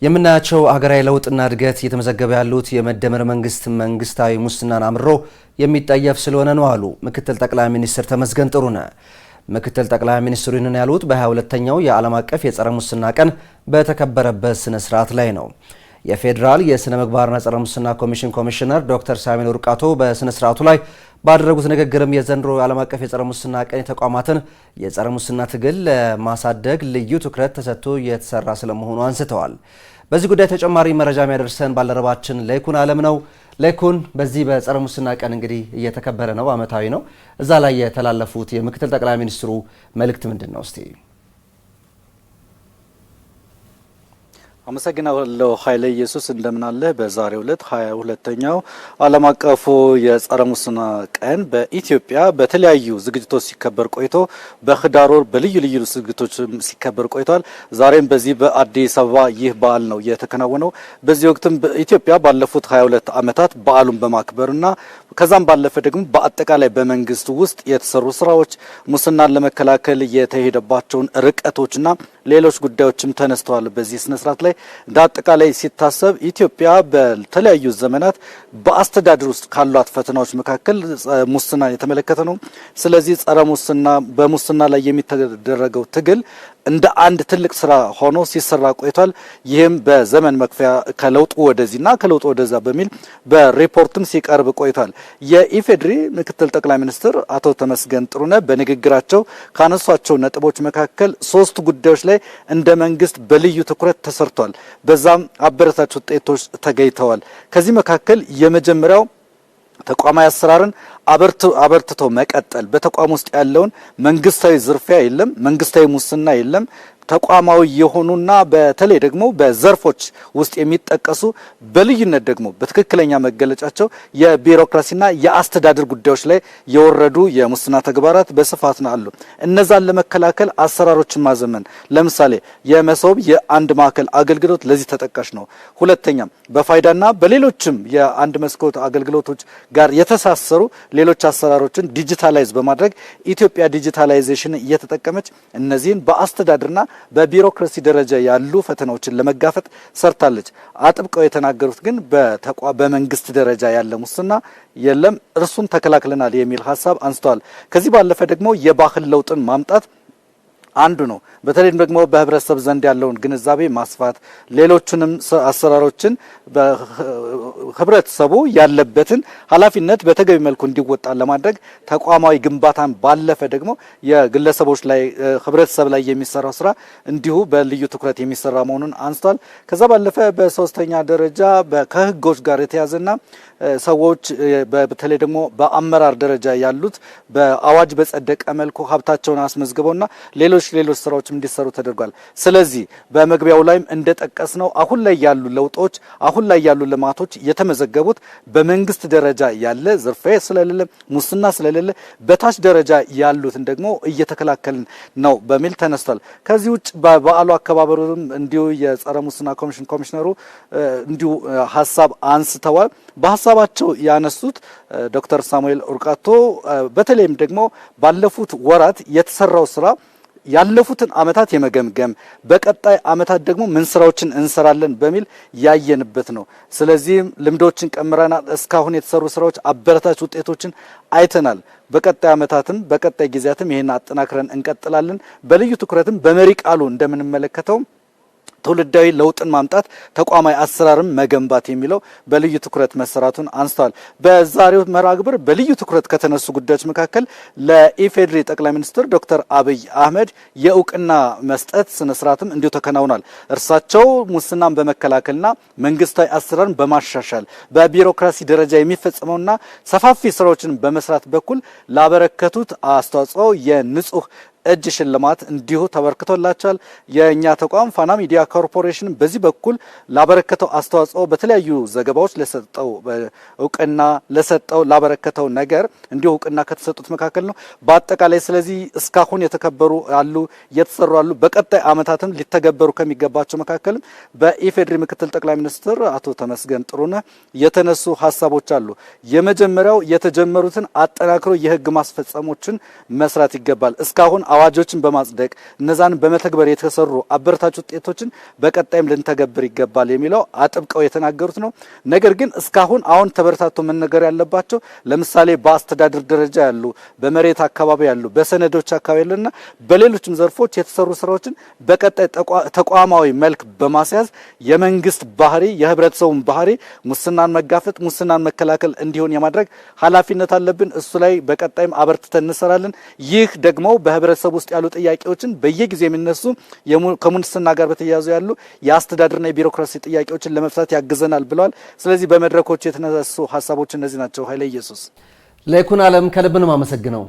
የምናያቸው ሀገራዊ ለውጥና እድገት እየተመዘገበ ያሉት የመደመር መንግስታዊ ሙስናን አምሮ የሚጠየፍ ስለሆነ ነው አሉ ምክትል ጠቅላይ ሚኒስትር ተመስገን ጥሩነህ። ምክትል ጠቅላይ ሚኒስትሩ ይህንን ያሉት በ22ኛው የዓለም አቀፍ የጸረ ሙስና ቀን በተከበረበት ስነ ስርዓት ላይ ነው። የፌዴራል የስነ ምግባርና ጸረ ሙስና ኮሚሽን ኮሚሽነር ዶክተር ሳሙኤል ኡርቃቶ በስነ ስርዓቱ ላይ ባደረጉት ንግግርም የዘንድሮ የዓለም አቀፍ የጸረ ሙስና ቀን የተቋማትን የጸረ ሙስና ትግል ለማሳደግ ልዩ ትኩረት ተሰጥቶ እየተሰራ ስለመሆኑ አንስተዋል። በዚህ ጉዳይ ተጨማሪ መረጃ የሚያደርሰን ባልደረባችን ለይኩን አለም ነው። ለይኩን፣ በዚህ በጸረ ሙስና ቀን እንግዲህ እየተከበረ ነው፣ ዓመታዊ ነው። እዛ ላይ የተላለፉት የምክትል ጠቅላይ ሚኒስትሩ መልእክት ምንድን ነው? እስቲ አመሰግናለሁ ኃይለ ኢየሱስ። እንደምን አለ። በዛሬው ዕለት 22ኛው ዓለም አቀፉ የጸረ ሙስና ቀን በኢትዮጵያ በተለያዩ ዝግጅቶች ሲከበር ቆይቶ በህዳር ወር በልዩ ልዩ ዝግጅቶች ሲከበር ቆይቷል። ዛሬም በዚህ በአዲስ አበባ ይህ በዓል ነው የተከናወነው። በዚህ ወቅትም በኢትዮጵያ ባለፉት 22 ዓመታት በዓሉን በማክበርና ከዛም ባለፈ ደግሞ በአጠቃላይ በመንግስት ውስጥ የተሰሩ ስራዎች፣ ሙስናን ለመከላከል የተሄደባቸውን ርቀቶችና ሌሎች ጉዳዮችም ተነስተዋል። በዚህ ስነ ስርዓት ላይ በአጠቃላይ ሲታሰብ ኢትዮጵያ በተለያዩ ዘመናት በአስተዳደር ውስጥ ካሏት ፈተናዎች መካከል ሙስናን የተመለከተ ነው። ስለዚህ ጸረ ሙስና በሙስና ላይ የሚደረገው ትግል እንደ አንድ ትልቅ ስራ ሆኖ ሲሰራ ቆይቷል። ይህም በዘመን መክፈያ ከለውጡ ወደዚህና ከለውጡ ወደዛ በሚል በሪፖርትም ሲቀርብ ቆይቷል። የኢፌድሪ ምክትል ጠቅላይ ሚኒስትር አቶ ተመስገን ጥሩነህ በንግግራቸው ካነሷቸው ነጥቦች መካከል 3 ጉዳዮች ላይ እንደ መንግስት በልዩ ትኩረት ተሰርቷል። በዛም አበረታች ውጤቶች ተገኝተዋል። ከዚህ መካከል የመጀመሪያው ተቋማዊ አሰራርን አበርትቶ መቀጠል፣ በተቋም ውስጥ ያለውን መንግስታዊ ዝርፊያ የለም፣ መንግስታዊ ሙስና የለም፣ ተቋማዊ የሆኑና በተለይ ደግሞ በዘርፎች ውስጥ የሚጠቀሱ በልዩነት ደግሞ በትክክለኛ መገለጫቸው የቢሮክራሲና የአስተዳደር ጉዳዮች ላይ የወረዱ የሙስና ተግባራት በስፋት ነው አሉ። እነዛን ለመከላከል አሰራሮችን ማዘመን፣ ለምሳሌ የመሶብ የአንድ ማዕከል አገልግሎት ለዚህ ተጠቃሽ ነው። ሁለተኛም በፋይዳና በሌሎችም የአንድ መስኮት አገልግሎቶች ጋር የተሳሰሩ ሌሎች አሰራሮችን ዲጂታላይዝ በማድረግ ኢትዮጵያ ዲጂታላይዜሽን እየተጠቀመች እነዚህን በአስተዳደርና በቢሮክራሲ ደረጃ ያሉ ፈተናዎችን ለመጋፈጥ ሰርታለች። አጥብቀው የተናገሩት ግን በመንግስት ደረጃ ያለ ሙስና የለም፣ እርሱን ተከላክለናል የሚል ሀሳብ አንስተዋል። ከዚህ ባለፈ ደግሞ የባህል ለውጥን ማምጣት አንዱ ነው። በተለይም ደግሞ በህብረተሰብ ዘንድ ያለውን ግንዛቤ ማስፋት፣ ሌሎችንም አሰራሮችን በህብረተሰቡ ያለበትን ኃላፊነት በተገቢ መልኩ እንዲወጣ ለማድረግ ተቋማዊ ግንባታን ባለፈ ደግሞ የግለሰቦች ላይ ህብረተሰብ ላይ የሚሰራው ስራ እንዲሁ በልዩ ትኩረት የሚሰራ መሆኑን አንስተዋል። ከዛ ባለፈ በሶስተኛ ደረጃ ከህጎች ጋር የተያዘና ሰዎች በተለይ ደግሞ በአመራር ደረጃ ያሉት በአዋጅ በጸደቀ መልኩ ሀብታቸውን አስመዝግበውና ሌሎች ስራዎች እንዲሰሩ ተደርጓል። ስለዚህ በመግቢያው ላይም እንደጠቀስነው አሁን ላይ ያሉ ለውጦች፣ አሁን ላይ ያሉ ልማቶች የተመዘገቡት በመንግስት ደረጃ ያለ ዝርፊያ ስለሌለ፣ ሙስና ስለሌለ በታች ደረጃ ያሉትን ደግሞ እየተከላከልን ነው በሚል ተነስቷል። ከዚህ ውጭ በበዓሉ አከባበሩም እንዲሁ የጸረ ሙስና ኮሚሽን ኮሚሽነሩ እንዲሁ ሀሳብ አንስተዋል። በሀሳባቸው ያነሱት ዶክተር ሳሙኤል ኡርቃቶ በተለይም ደግሞ ባለፉት ወራት የተሰራው ስራ ያለፉትን አመታት የመገምገም በቀጣይ አመታት ደግሞ ምን ስራዎችን እንሰራለን በሚል ያየንበት ነው። ስለዚህም ልምዶችን ቀምረናል። እስካሁን የተሰሩ ስራዎች አበረታች ውጤቶችን አይተናል። በቀጣይ አመታትም በቀጣይ ጊዜያትም ይሄን አጠናክረን እንቀጥላለን። በልዩ ትኩረትም በመሪ ቃሉ እንደምንመለከተው ትውልዳዊ ለውጥን ማምጣት፣ ተቋማዊ አሰራርን መገንባት የሚለው በልዩ ትኩረት መሰራቱን አንስተዋል። በዛሬው መርሃ ግብር በልዩ ትኩረት ከተነሱ ጉዳዮች መካከል ለኢፌድሪ ጠቅላይ ሚኒስትር ዶክተር አብይ አህመድ የእውቅና መስጠት ስነ ስርዓትም እንዲሁ ተከናውኗል። እርሳቸው ሙስናን በመከላከልና መንግስታዊ አሰራርን በማሻሻል በቢሮክራሲ ደረጃ የሚፈጸመውና ሰፋፊ ስራዎችን በመስራት በኩል ላበረከቱት አስተዋጽኦ የንጹህ እጅ ሽልማት እንዲሁ ተበርክቶላቸዋል። የኛ ተቋም ፋና ሚዲያ ኮርፖሬሽን በዚህ በኩል ላበረከተው አስተዋጽኦ በተለያዩ ዘገባዎች ለሰጠው እውቅና ላበረከተው ነገር እንዲሁ እውቅና ከተሰጡት መካከል ነው። በአጠቃላይ ስለዚህ እስካሁን የተከበሩ አሉ፣ የተሰሩ አሉ፣ በቀጣይ አመታትም ሊተገበሩ ከሚገባቸው መካከል በኢፌድሪ ምክትል ጠቅላይ ሚኒስትር አቶ ተመስገን ጥሩነህ የተነሱ ሀሳቦች አሉ። የመጀመሪያው የተጀመሩትን አጠናክሮ የህግ ማስፈጸሞችን መስራት ይገባል። እስካሁን አዋጆችን በማጽደቅ እነዛን በመተግበር የተሰሩ አበረታች ውጤቶችን በቀጣይም ልንተገብር ይገባል የሚለው አጥብቀው የተናገሩት ነው። ነገር ግን እስካሁን አሁን ተበረታቶ መነገር ያለባቸው ለምሳሌ በአስተዳደር ደረጃ ያሉ፣ በመሬት አካባቢ ያሉ፣ በሰነዶች አካባቢ ያሉና በሌሎችም ዘርፎች የተሰሩ ስራዎችን በቀጣይ ተቋማዊ መልክ በማስያዝ የመንግስት ባህሪ የህብረተሰቡን ባህሪ ሙስናን መጋፈጥ ሙስናን መከላከል እንዲሆን የማድረግ ኃላፊነት አለብን። እሱ ላይ በቀጣይም አበርትተን እንሰራለን። ይህ ደግሞ በህብረተሰቡ ውስጥ ያሉ ጥያቄዎችን በየጊዜው የሚነሱ ከሙስና ጋር በተያያዙ ያሉ የአስተዳደርና የቢሮክራሲ ጥያቄዎችን ለመፍታት ያግዘናል ብለዋል። ስለዚህ በመድረኮች የተነሱ ሀሳቦች እነዚህ ናቸው። ኃይለ ኢየሱስ ለይኩን ዓለም ከልብ ነው የማመሰግነው።